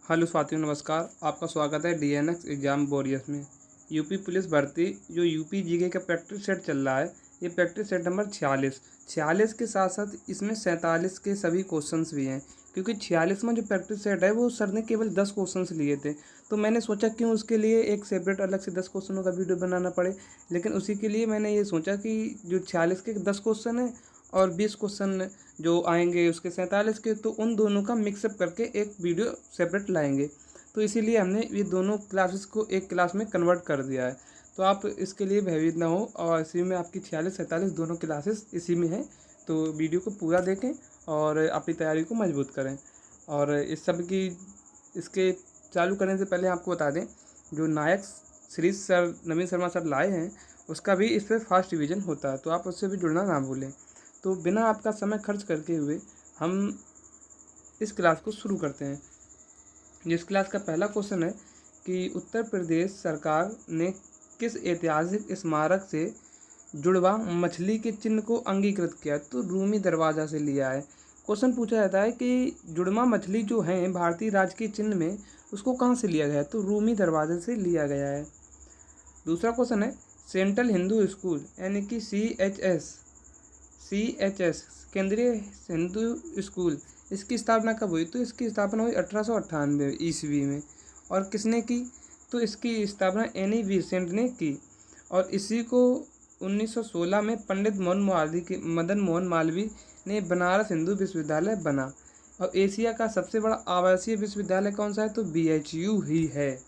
Hello साथियों, नमस्कार। आपका स्वागत है डीएनएक्स एग्जाम वॉरियर्स में। यूपी पुलिस भर्ती जो यूपी जीके का प्रैक्टिस सेट चल रहा है, ये प्रैक्टिस सेट नंबर 46 के साथ साथ इसमें 47 के सभी क्वेश्चंस भी हैं। क्योंकि 46 में जो प्रैक्टिस सेट है वो सर ने केवल 10 क्वेश्चंस लिए थे, तो मैंने सोचा क्यों उसके लिए एक सेपरेट अलग से 10 क्वेश्चनों का वीडियो बनाना पड़े। लेकिन उसी के लिए मैंने ये सोचा कि जो 46 के 10 क्वेश्चन हैं और 20 क्वेश्चन जो आएंगे उसके 47 के, तो उन दोनों का मिक्सअप करके एक वीडियो सेपरेट लाएंगे। तो इसीलिए हमने ये दोनों क्लासेस को एक क्लास में कन्वर्ट कर दिया है। तो आप इसके लिए भयभीत ना हो, और इसी में आपकी 46-47 दोनों क्लासेस इसी में हैं। तो वीडियो को पूरा देखें और अपनी तैयारी को मजबूत करें। और इस सब की इसके चालू करने से पहले आपको बता दें, जो नायक सीरीज सर नवीन शर्मा सर लाए हैं उसका भी इस पर फर्स्ट डिवीज़न होता है, तो आप उससे भी जुड़ना ना भूलें। तो बिना आपका समय खर्च करके हुए हम इस क्लास को शुरू करते हैं। जिस क्लास का पहला क्वेश्चन है कि उत्तर प्रदेश सरकार ने किस ऐतिहासिक स्मारक से जुड़वा मछली के चिन्ह को अंगीकृत किया? तो रूमी दरवाज़ा से लिया है। क्वेश्चन पूछा जाता है कि जुड़वा मछली जो है भारतीय राजकीय चिन्ह में, उसको कहाँ से लिया गया है? तो रूमी दरवाजे से लिया गया है। दूसरा क्वेश्चन है सेंट्रल हिंदू स्कूल यानी कि CHS केंद्रीय हिंदू स्कूल, इसकी स्थापना कब हुई? तो इसकी स्थापना हुई 1898 ईस्वी में। और किसने की? तो इसकी स्थापना एनी बेसेंट ने की। और इसी को 1916 में पंडित मदन मोहन मालवीय ने बनारस हिंदू विश्वविद्यालय बना। और एशिया का सबसे बड़ा आवासीय विश्वविद्यालय कौन सा है? तो BHU ही है।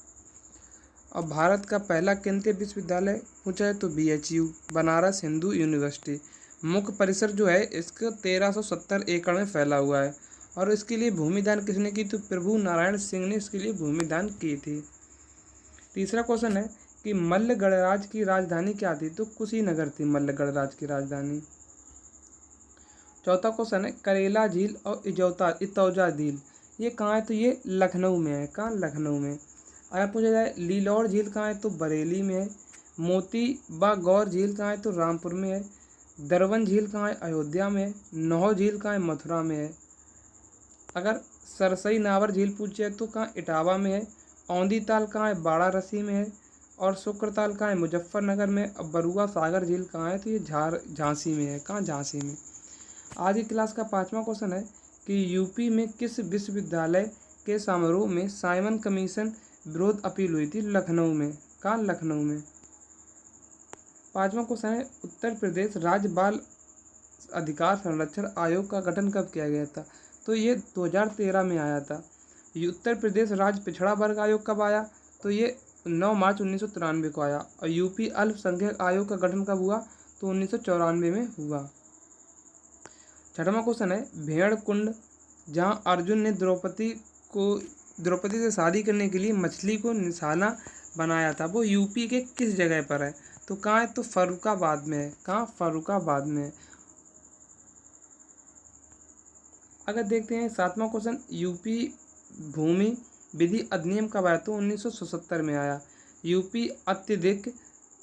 और भारत का पहला केंद्रीय विश्वविद्यालय पूछा है तो BHU बनारस हिंदू यूनिवर्सिटी। मुख्य परिसर जो है इसका 1370 एकड़ में फैला हुआ है। और इसके लिए भूमिदान किसने की? तो प्रभु नारायण सिंह ने इसके लिए भूमिदान की थी। तीसरा क्वेश्चन है कि मल्ल गणराज की राजधानी क्या थी? तो कुशीनगर थी मल्ल गणराज की राजधानी। चौथा क्वेश्चन है करेला झील और इतौजा झील ये कहाँ है? तो ये लखनऊ में है। कहाँ? लखनऊ में। अगर पूछा जाए लीलौर झील कहाँ है? तो बरेली में है। मोती बा गौर झील कहाँ है? तो रामपुर में है। दरवन झील कहाँ है? अयोध्या में है। नौह झील कहाँ है? मथुरा में है। अगर सरसई नावर झील पूछे तो कहाँ? इटावा में है। औंधी ताल कहाँ है? वाराणसी में है। और शुक्रताल कहाँ है? मुजफ्फरनगर में। अब बरुआ सागर झील कहाँ है? तो ये झांसी में है। कहाँ? झांसी में। आज की क्लास का 5वां क्वेश्चन है कि यूपी में किस विश्वविद्यालय के समारोह में साइमन कमीशन विरोध अपील हुई थी? लखनऊ में। कहाँ? लखनऊ में। 5वां क्वेश्चन है उत्तर प्रदेश राज्य बाल अधिकार संरक्षण आयोग का गठन कब किया गया था? तो ये 2013 में आया था। ये उत्तर प्रदेश राज्य पिछड़ा वर्ग आयोग कब आया? तो ये 9 मार्च 1993 को आया। और यूपी अल्पसंख्यक आयोग का गठन कब हुआ? तो 1994 में हुआ। 6वां क्वेश्चन है भेड़ कुंड, जहाँ अर्जुन ने द्रौपदी से शादी करने के लिए मछली को निशाना बनाया था, वो यूपी के किस जगह पर है? तो कहाँ है? तो फर्रुखाबाद में है। कहाँ? फर्रुखाबाद में है। अगर देखते हैं 7वां क्वेश्चन यूपी भूमि विधि अधिनियम कब आया? तो 1977 में आया। यूपी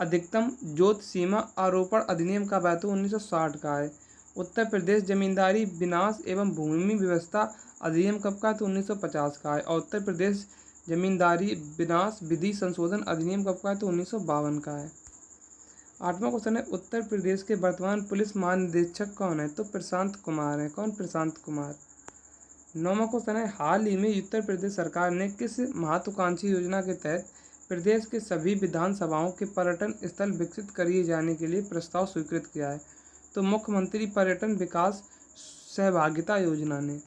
अधिकतम जोत सीमा आरोपण अधिनियम कब आया? तो 1960 का है। उत्तर प्रदेश जमींदारी विनाश एवं भूमि व्यवस्था अधिनियम कब का? तो 1950 का है। और उत्तर प्रदेश जमींदारी विनाश विधि संशोधन अधिनियम कब का है? तो 1952 का है। 8वां क्वेश्चन है उत्तर प्रदेश के वर्तमान पुलिस महानिदेशक कौन है? तो प्रशांत कुमार है। कौन? प्रशांत कुमार। 9वां क्वेश्चन है हाल ही में उत्तर प्रदेश सरकार ने किस महत्वाकांक्षी योजना के तहत प्रदेश के सभी विधानसभाओं के पर्यटन स्थल विकसित किए जाने के लिए प्रस्ताव स्वीकृत किया है? तो मुख्यमंत्री पर्यटन विकास सहभागिता योजना ने।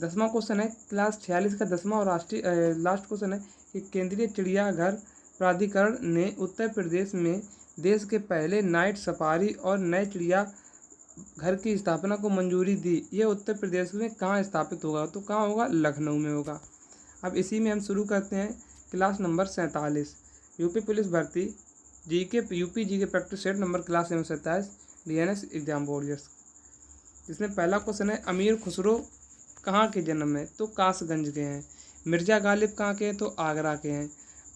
10वां क्वेश्चन है क्लास 46 का 10वां और लास्ट क्वेश्चन है कि केंद्रीय चिड़ियाघर प्राधिकरण ने उत्तर प्रदेश में देश के पहले नाइट सफारी और नए चिड़िया घर की स्थापना को मंजूरी दी। यह उत्तर प्रदेश में कहाँ स्थापित होगा? तो कहाँ होगा? लखनऊ में होगा। अब इसी में हम शुरू करते हैं क्लास नंबर 47 यूपी पुलिस भर्ती UP GK practice set number class number 27 DNS exam warriors. जिसमें पहला क्वेश्चन है अमीर खुसरो कहाँ के जन्म है? तो कासगंज के हैं। मिर्जा गालिब कहाँ के हैं? तो आगरा के हैं।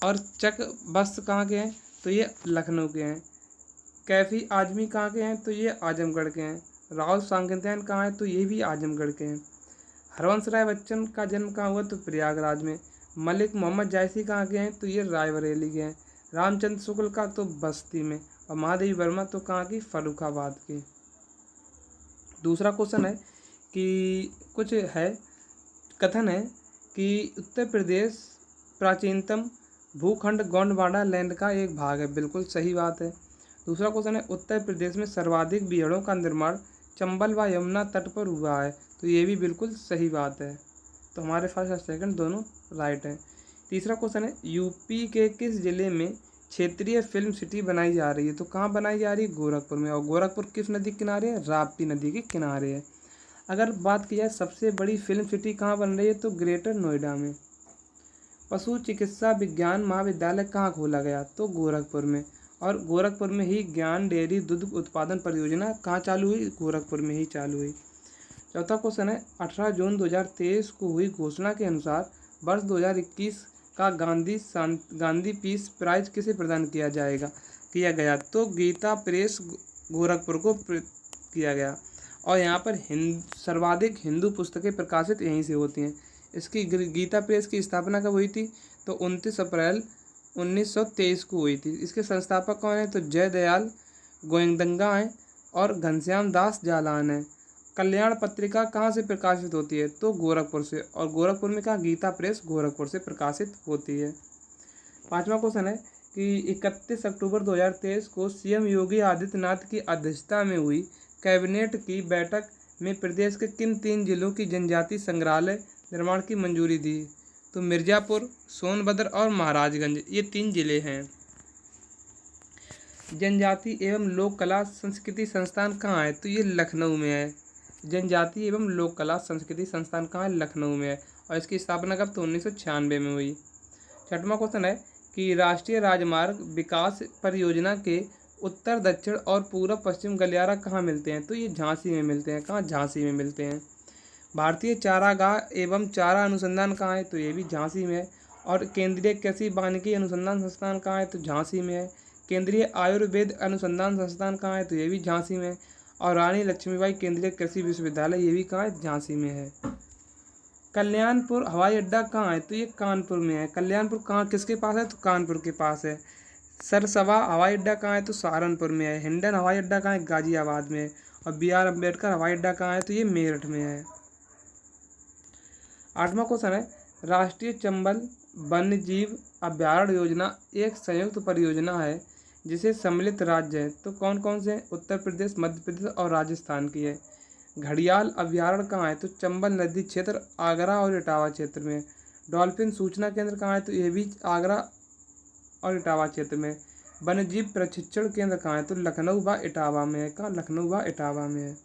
और चक बस्त कहाँ के हैं? तो ये लखनऊ के हैं। कैफी आजमी कहाँ के हैं? तो ये आजमगढ़ के हैं। राहुल सांगतैन कहाँ है? तो ये भी आजमगढ़ के हैं। हरवंश राय बच्चन का जन्म कहाँ हुआ? तो प्रयागराज में। मलिक मोहम्मद जायसी कहाँ के हैं? तो ये रायबरेली के हैं। रामचंद्र शुक्ल का तो बस्ती में, और महादेवी वर्मा तो कहाँ की? फर्रुखाबाद की। दूसरा क्वेश्चन है कि कुछ है, कथन है कि उत्तर प्रदेश प्राचीनतम भूखंड गोंडवाना लैंड का एक भाग है। बिल्कुल सही बात है। दूसरा क्वेश्चन है, उत्तर प्रदेश में सर्वाधिक बीहड़ों का निर्माण चंबल व यमुना तट पर हुआ है। तो ये भी बिल्कुल सही बात है। तो हमारे फर्स्ट और सेकंड दोनों राइट हैं। तीसरा क्वेश्चन है, यूपी के किस जिले में क्षेत्रीय फिल्म सिटी बनाई जा रही है? तो कहाँ बनाई जा रही है? गोरखपुर में। और गोरखपुर किस नदी के किनारे है? राप्ती नदी के किनारे है। अगर बात की जाए सबसे बड़ी फिल्म सिटी कहाँ बन रही है? तो ग्रेटर नोएडा में। पशु चिकित्सा विज्ञान महाविद्यालय कहाँ खोला गया? तो गोरखपुर में। और गोरखपुर में ही ज्ञान डेयरी दुग्ध उत्पादन परियोजना कहाँ चालू हुई? गोरखपुर में ही चालू हुई। चौथा क्वेश्चन है, 18 जून 2023 को हुई घोषणा के अनुसार वर्ष 2021 का गांधी पीस प्राइज किसे प्रदान किया गया? तो गीता प्रेस गोरखपुर को किया गया। और यहाँ पर सर्वाधिक हिंदू पुस्तकें प्रकाशित यहीं से होती हैं। इसकी गीता प्रेस की स्थापना कब हुई थी? तो 29 अप्रैल 1923 को हुई थी। इसके संस्थापक कौन है? तो जयदयाल गोविंदंगा हैं और घनश्याम दास जालान हैं। कल्याण पत्रिका कहाँ से प्रकाशित होती है? तो गोरखपुर से। और गोरखपुर में कहाँ? गीता प्रेस गोरखपुर से प्रकाशित होती है। पांचवा क्वेश्चन है कि 31 अक्टूबर 2023 को सीएम योगी आदित्यनाथ की अध्यक्षता में हुई कैबिनेट की बैठक में प्रदेश के किन 3 जिलों की जनजातीय संग्रहालय निर्माण की मंजूरी दी? तो मिर्जापुर, सोनभद्र और महाराजगंज, ये 3 जिले हैं। जनजाति एवं लोक कला संस्कृति संस्थान कहाँ है? तो ये लखनऊ में है। जनजाति एवं लोक कला संस्कृति संस्थान कहाँ है? लखनऊ में है। और इसकी स्थापना कब? तो 1996 में हुई। छठवां क्वेश्चन है कि राष्ट्रीय राजमार्ग विकास परियोजना के उत्तर, दक्षिण और पूर्व पश्चिम गलियारा कहाँ मिलते हैं? तो ये झांसी में मिलते हैं। कहाँ? झांसी में मिलते हैं। भारतीय चारागाह एवं चारा अनुसंधान कहाँ है? तो ये भी झांसी में है। और केंद्रीय कृषि वानिकी अनुसंधान संस्थान कहाँ है? तो झांसी में है। केंद्रीय आयुर्वेद अनुसंधान संस्थान कहाँ है? तो ये भी झांसी में है। और रानी लक्ष्मीबाई केंद्रीय कृषि विश्वविद्यालय, ये भी कहाँ है? झांसी में है। कल्याणपुर हवाई अड्डा कहाँ है? तो ये कानपुर में है। कल्याणपुर कहाँ, किसके पास है? तो कानपुर के पास है। सरसवा हवाई अड्डा कहाँ है? तो सहारनपुर में है। हिंडन हवाई अड्डा कहाँ है? गाजियाबाद में। और BR अम्बेडकर हवाई अड्डा कहाँ है? तो ये मेरठ में है। आठवां क्वेश्चन है, राष्ट्रीय चंबल वन्यजीव अभ्यारण्य योजना एक संयुक्त परियोजना है जिसे सम्मिलित राज्य है। तो कौन कौन से? उत्तर प्रदेश, मध्य प्रदेश और राजस्थान की है। घड़ियाल अभ्यारण्य कहाँ है? तो चंबल नदी क्षेत्र, आगरा और इटावा क्षेत्र में। डॉल्फिन सूचना केंद्र कहाँ है? तो ये भी आगरा और इटावा क्षेत्र में। वन्यजीव प्रशिक्षण केंद्र कहाँ है? तो लखनऊ व इटावा में है। कहाँ? लखनऊ व इटावा में है।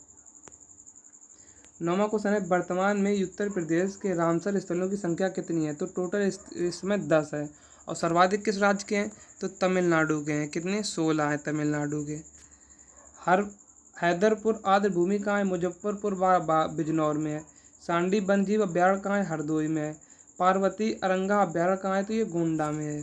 नौवां क्वेश्चन है, वर्तमान में उत्तर प्रदेश के रामसर स्थलों की संख्या कितनी है? तो टोटल इसमें 10 है। और सर्वाधिक किस राज्य के हैं? तो तमिलनाडु के हैं। कितने? 16 हैं तमिलनाडु के। हैदरपुर आर्द्र भूमि कहाँ है? मुजफ्फरपुर बिजनौर में है। सांडी वन्यजीव अभ्यारण्य कहाँ है? हरदोई में है। पार्वती अरंगा अभ्यारण्य कहाँ है? तो ये गोंडा में है।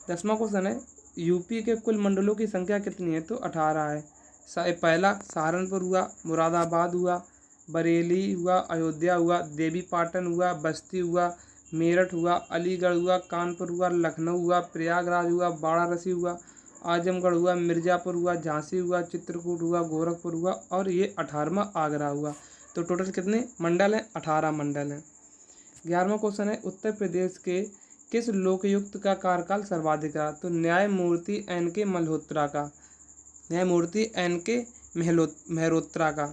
10वां क्वेश्चन है, यूपी के कुल मंडलों की संख्या कितनी है? तो 18 है। पहला सहारनपुर हुआ, मुरादाबाद हुआ, बरेली हुआ, अयोध्या हुआ, देवीपाटन हुआ, बस्ती हुआ, मेरठ हुआ, अलीगढ़ हुआ, कानपुर हुआ, लखनऊ हुआ, प्रयागराज हुआ, वाराणसी हुआ, आजमगढ़ हुआ, मिर्ज़ापुर हुआ, झांसी हुआ, चित्रकूट हुआ, गोरखपुर हुआ और ये 18वां आगरा हुआ। तो टोटल कितने मंडल हैं? 18 मंडल हैं। 11वां क्वेश्चन है, उत्तर प्रदेश के किस लोकयुक्त का कार्यकाल सर्वाधिक रहा? तो न्यायमूर्ति NK मल्होत्रा का। न्यायमूर्ति NK मेहरोत्रा का।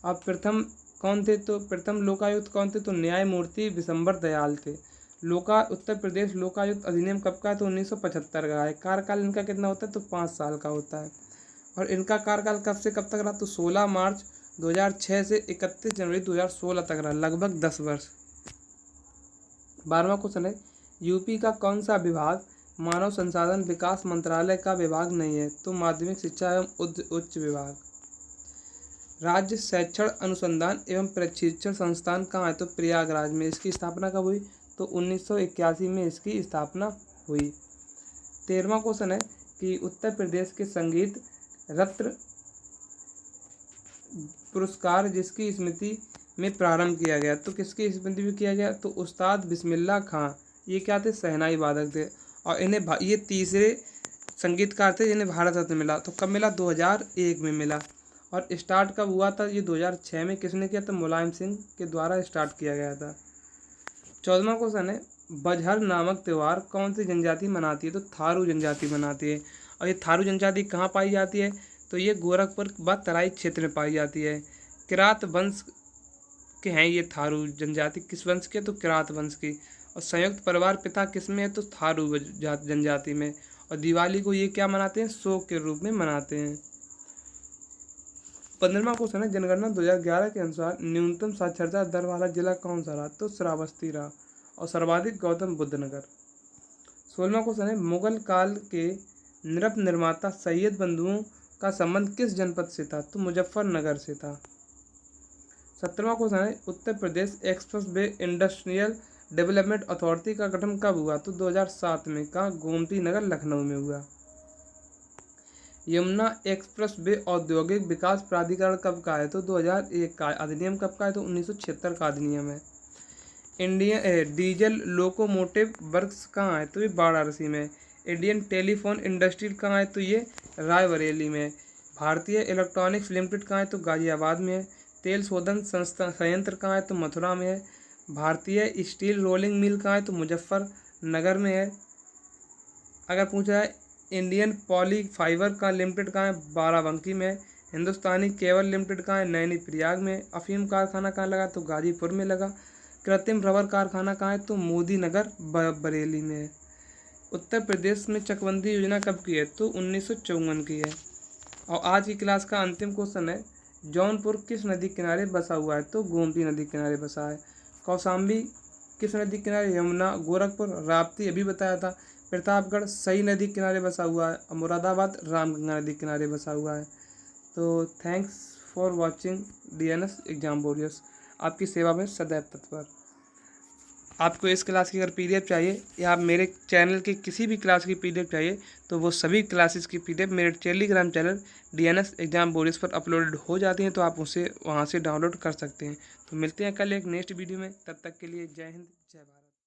अब प्रथम कौन थे? तो प्रथम लोकायुक्त कौन थे? तो न्यायमूर्ति विशंबर दयाल थे। उत्तर प्रदेश लोकायुक्त अधिनियम कब का है? तो 1975 का है। कार्यकाल इनका कितना होता है? तो 5 साल का होता है। और इनका कार्यकाल कब से कब तक रहा? तो 16 मार्च 2006 से 31 जनवरी 2016 तक रहा, लगभग 10 वर्ष। 12वां क्वेश्चन है, यूपी का कौन सा विभाग मानव संसाधन विकास मंत्रालय का विभाग नहीं है? तो माध्यमिक शिक्षा एवं उच्च विभाग। राज्य शैक्षण अनुसंधान एवं प्रशिक्षण संस्थान कहाँ है? तो प्रयागराज में। इसकी स्थापना कब हुई? तो 1981 में इसकी स्थापना हुई। 13वां क्वेश्चन है कि उत्तर प्रदेश के संगीत रत्न पुरस्कार जिसकी स्मृति में प्रारंभ किया गया। तो किसकी स्मृति में किया गया? तो उस्ताद बिस्मिल्लाह खां, ये क्या थे? शहनाई वादक थे। और इन्हें ये तीसरे संगीतकार थे जिन्हें भारत रत्न मिला। तो कब मिला? 2001 में मिला। और स्टार्ट कब हुआ था? ये 2006 में। किसने किया था? मुलायम सिंह के द्वारा स्टार्ट किया गया था। 14वां क्वेश्चन है, बजहर नामक त्यौहार कौन सी जनजाति मनाती है? तो थारू जनजाति मनाती है। और ये थारू जनजाति कहाँ पाई जाती है? तो ये गोरखपुर व तराई क्षेत्र में पाई जाती है। किरात वंश के हैं ये थारू जनजाति। किस वंश के? तो किरात वंश की। और संयुक्त परिवार पिता किस में है? तो थारू जनजाति में। और दिवाली को ये क्या मनाते हैं? शोक के रूप में मनाते हैं। 15वां क्वेश्चन है, जनगणना 2011 के अनुसार न्यूनतम साक्षरता दर वाला जिला कौन सा रहा? तो श्रावस्ती रहा। और सर्वाधिक गौतम बुद्ध नगर। 16वां क्वेश्चन है, मुगल काल के नृप निर्माता सैयद बंधुओं का संबंध किस जनपद से था? तो मुजफ्फरनगर से था। 17वां क्वेश्चन है, Uttar Pradesh expressway industrial development authority का गठन कब हुआ? तो 2007 में। कहाँ? गोमती नगर लखनऊ में हुआ। यमुना एक्सप्रेस वे औद्योगिक विकास प्राधिकरण कब का है? तो 2001 का। अधिनियम कब का है? तो 1976 का अधिनियम है। इंडियन डीजल लोकोमोटिव वर्क्स कहाँ है? तो ये वाराणसी में। इंडियन टेलीफोन इंडस्ट्री कहाँ है? तो ये रायबरेली में। भारतीय इलेक्ट्रॉनिक्स लिमिटेड कहाँ है? तो गाजियाबाद में है। तेल शोधन संयंत्र कहाँ है? तो मथुरा में है। भारतीय स्टील रोलिंग मिल कहाँ है? तो मुजफ्फरनगर में है। अगर पूछा है इंडियन पॉली फाइबर का लिमिटेड कहाँ है? बाराबंकी में। हिंदुस्तानी केबल लिमिटेड कहाँ है? नैनी प्रयाग में। अफीम कारखाना कहाँ लगा? तो गाजीपुर में लगा। कृत्रिम रबर कारखाना कहाँ है? तो मोदी नगर बरेली में है। उत्तर प्रदेश में चकबंदी योजना कब की है? तो 1954 की है। और आज की क्लास का अंतिम क्वेश्चन है, जौनपुर किस नदी किनारे बसा हुआ है? तो गोमती नदी किनारे बसा है। कौशाम्बी किस नदी किनारे? यमुना। गोरखपुर राप्ती अभी बताया था। प्रतापगढ़ सई नदी किनारे बसा हुआ है। और मुरादाबाद रामगंगा नदी किनारे बसा हुआ है। तो thanks for watching DNS exam warriors. आपकी सेवा में सदैव तत्पर। आपको इस क्लास की अगर PDF चाहिए या आप मेरे चैनल की किसी भी क्लास की PDF चाहिए तो वो सभी क्लासेस की PDF मेरे Telegram channel DNS exam warriors पर अपलोडेड हो जाती हैं, तो आप उसे वहाँ से डाउनलोड कर सकते हैं। तो मिलते हैं कल एक नेक्स्ट वीडियो में। तब तक के लिए जय हिंद, जय भारत।